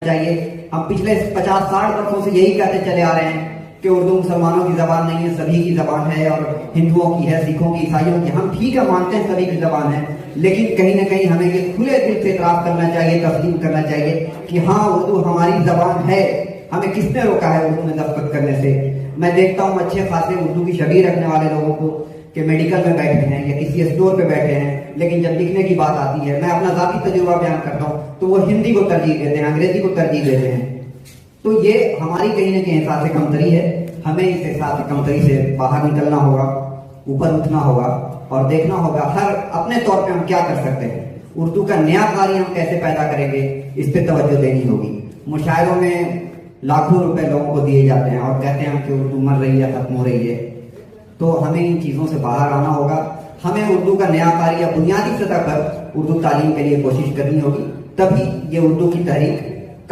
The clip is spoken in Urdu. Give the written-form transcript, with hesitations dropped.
چاہیے. ہم پچھلے 50-60 برسوں سے یہی کہتے چلے آ رہے ہیں کہ اردو مسلمانوں کی زبان نہیں ہے، سبھی کی زبان ہے، اور ہندوؤں کی ہے، سکھوں کی، عیسائیوں کی. ہم ٹھیک ہے، مانتے ہیں سبھی کی زبان ہے، لیکن کہیں نہ کہیں ہمیں یہ کھلے دل سے اعتراف کرنا چاہیے، تسلیم کرنا چاہیے کہ ہاں اردو ہماری زبان ہے. ہمیں کس نے روکا ہے اردو میں دستخط کرنے سے؟ میں دیکھتا ہوں اچھے خاصے اردو کی شبیہ رکھنے والے لوگوں کو کہ میڈیکل میں بیٹھے ہیں یا کسی اسٹور پہ بیٹھے ہیں، لیکن جب لکھنے کی بات آتی ہے، میں اپنا ذاتی تجربہ بیان کرتا ہوں، تو وہ ہندی کو ترجیح دیتے ہیں، انگریزی کو ترجیح دیتے ہیں. تو یہ ہماری کہیں نہ کہیں احساس کمتری ہے. ہمیں اس احساس کمتری سے باہر نکلنا ہوگا، اوپر اٹھنا ہوگا اور دیکھنا ہوگا ہر اپنے طور پہ ہم کیا کر سکتے ہیں. اردو کا نیا قاری ہم کیسے پیدا کریں گے، اس پہ توجہ دینی ہوگی. مشاعروں میں لاکھوں روپے لوگوں کو دیے جاتے ہیں اور کہتے ہیں کہ اردو مر رہی ہے، ختم ہو رہی ہے. تو ہمیں ان چیزوں سے باہر آنا ہوگا. ہمیں اردو کا نیا قاری یا بنیادی سطح پر اردو تعلیم کے لیے کوشش کرنی ہوگی، تبھی یہ اردو کی تحریک